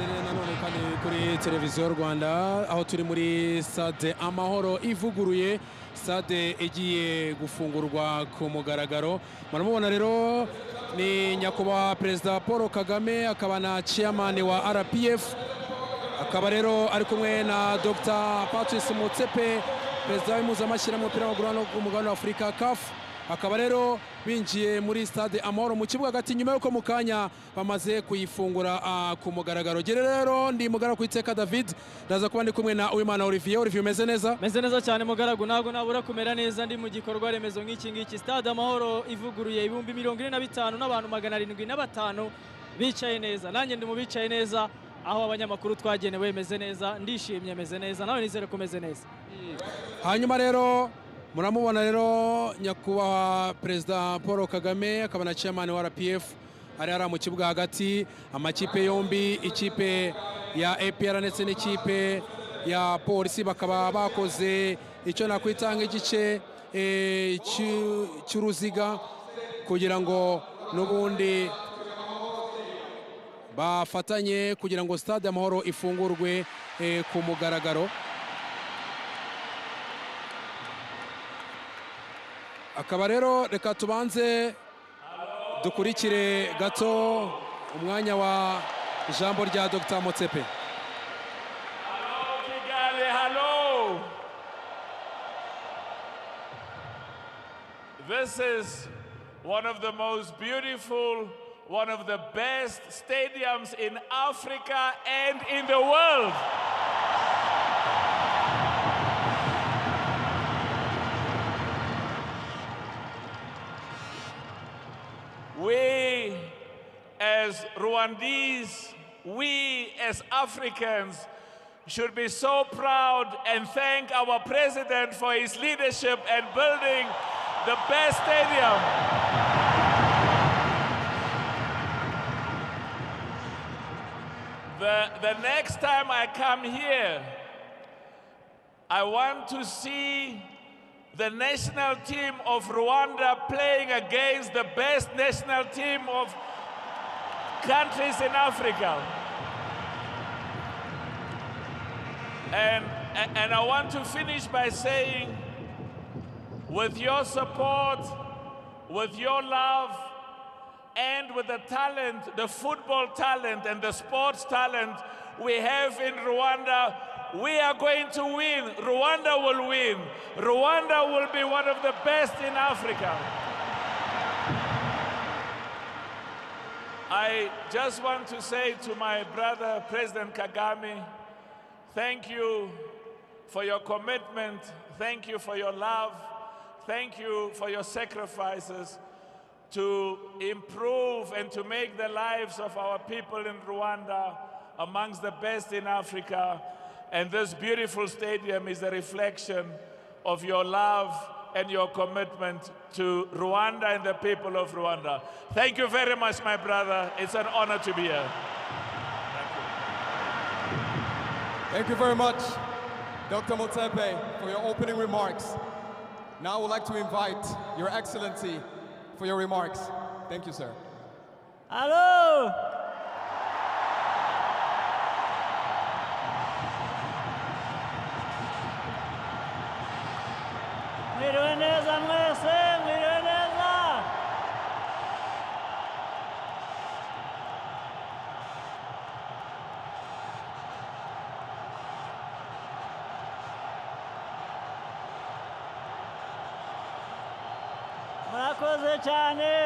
nanone kandi kuri televiziyo Rwanda aho turi muri STADE AMAHORO ivuguruye, STADE igiye gufungurwa ku mugaragaro. Muramubona rero ni nyakubahwa Perezida Paul Kagame, akaba na chairman wa RPF, akaba rero ari kumwe na Dr. Patrice Motsepe, perezida w'impuzamashyirahamwe w'umupira w'amaguru ku mugabane wa Afurika CAF. Akaba rero binjiye muri STADE AMAHORO mu kibuga hagati, nyuma yuko mu kanya bamaze kuyifungura ku mugaragaro. Gere rero ndi mugara ku Iteka David, ndaza kuba ndi kumwe na Uwimana Olivier. Olivier, umeze neza? Meze neza cyane mugaragu, ntabwo nabura kumera neza. Ndi mu gikorwa remezo nk'iki ngiki, STADE AMAHORO ivuguruye, ibihumbi 45 n'abantu 705 bicaye neza. Nanjye ndi mu bicaye neza, aho abanyamakuru twagenewe. Meze neza, ndishimye, meze neza, nawe nizere ko meze neza. Hanyuma rero muramubona rero nyakubahwa Perezida Paul Kagame, akaba na chairman wa RPF, ari mu kibuga hagati. Amakipe yombi, ikipe ya APR ndetse n'ikipe ya polisi, bakaba bakoze icyo nakwita nk'igice cy'uruziga kugira ngo n'ubundi bafatanye kugira ngo STADE AMAHORO ifungurwe ku mugaragaro. Akaba rero reka tubanze dukurikire gato umwanya wa ijambo rya Dr. Motsepe. Hello, Kigali, hello. This is one of the most beautiful, one of the best stadiums in Africa and in the world. We as Rwandese, we as Africans should be so proud and thank our president for his leadership and building the best stadium. The next time I come here, I want to see the national team of Rwanda playing against the best national team of countries in Africa. And I want to finish by saying, with your support, with your love, and with the talent, the football talent and the sports talent we have in Rwanda, we are going to win. Rwanda will win. Rwanda will be one of the best in Africa. I just want to say to my brother, President Kagame, thank you for your commitment. Thank you for your love. Thank you for your sacrifices to improve and to make the lives of our people in Rwanda amongst the best in Africa. And this beautiful stadium is a reflection of your love and your commitment to Rwanda and the people of Rwanda. Thank you very much, my brother. It's an honor to be here. Thank you. Thank you very much, Dr. Motsepe, for your opening remarks. Now I would like to invite Your Excellency for your remarks. Thank you, sir. Hello!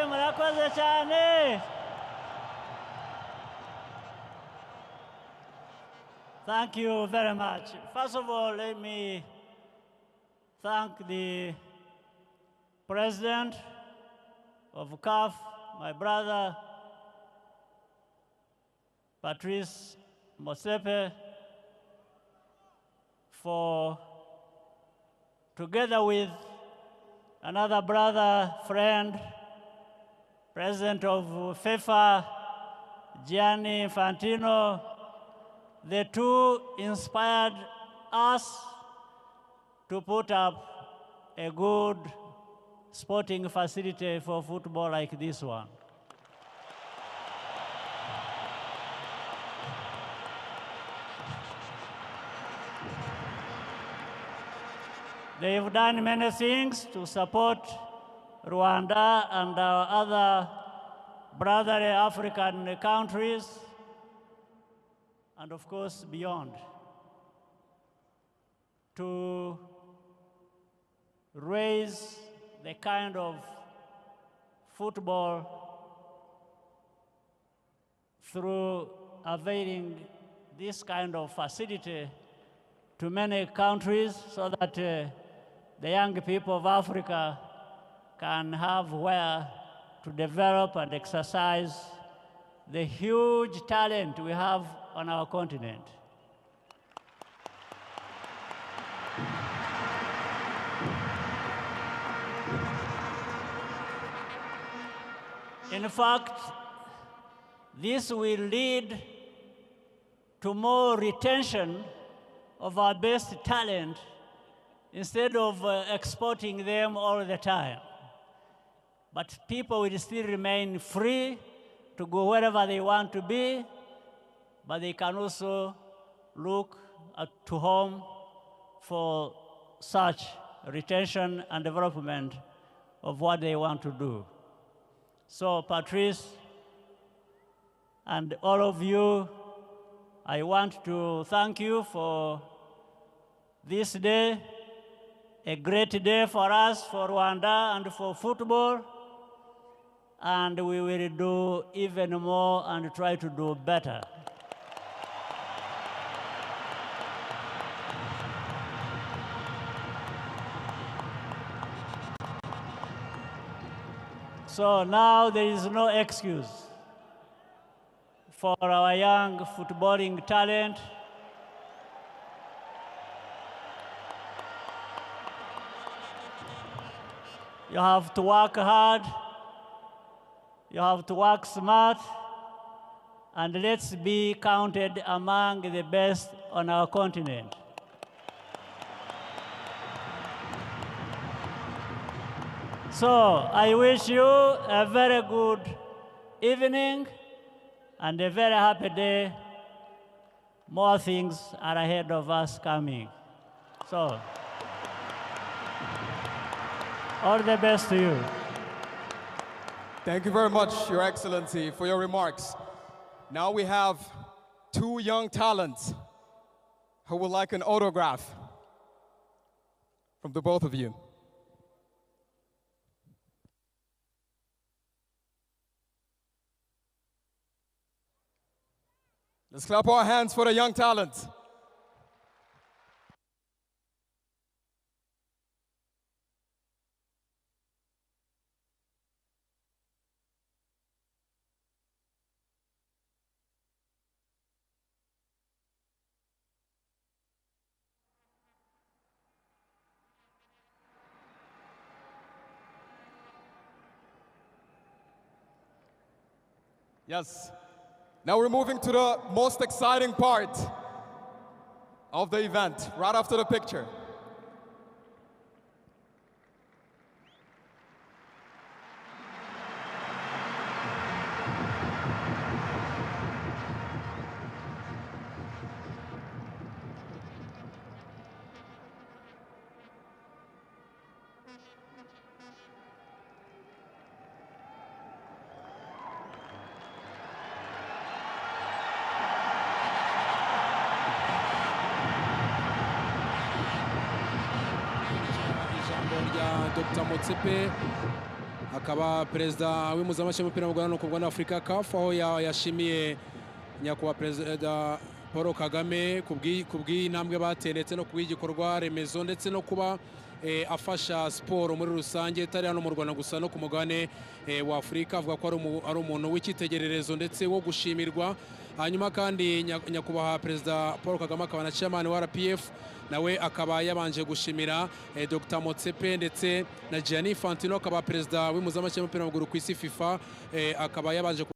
Murakoze cyane. Thank you very much. First of all, let me thank the President of CAF, my brother, Patrice Motsepe, for, together with another brother, friend, President of FIFA, Gianni Infantino, the two inspired us to put up a good sporting facility for football like this one. They've done many things to support Rwanda and our other brotherly African countries, and of course beyond, to raise the kind of football through availing this kind of facility to many countries so that the young people of Africa can have where to develop and exercise the huge talent we have on our continent. In fact, this will lead to more retention of our best talent instead of exporting them all the time. But people will still remain free to go wherever they want to be, but they can also look to home for such retention and development of what they want to do. So, Patrice, and all of you, I want to thank you for this day, a great day for us, for Rwanda, and for football. And we will do even more and try to do better. So now there is no excuse for our young footballing talent. You have to work hard, you have to work smart, and let's be counted among the best on our continent. So I wish you a very good evening and a very happy day. More things are ahead of us coming. So, all the best to you. Thank you very much, Your Excellency, for your remarks. Now we have two young talents who would like an autograph from the both of you. Let's clap our hands for the young talent. Yes. Now we're moving to the most exciting part of the event, right after the picture. Dr. Motsepe akaba perezida w'impuzamashyirahamwe w'umupira w'amaguru no kubwa Africa CAF, aho yashimiye nyakubahwa perezida Paul Kagame kubw'intambwe bateye ndetse no kubw'igikorwa remezo ndetse no kuba afasha siporo muri rusange itari hano mu Rwanda gusa no ku mugabane wa Afurika. Avuga ko ari umuntu w'icyitegererezo ndetse wo gushimirwa. Hanyuma kandi nyakubahwa perezida Paul Kagame akaba na chairman wa RPF, nawe akaba yabanje gushimira Dr. Motsepe ndetse na Gianni Infantino akaba perezida w'impuzamashyirahamwe w'umupira w'amaguru ku isi FIFA, akaba yabanje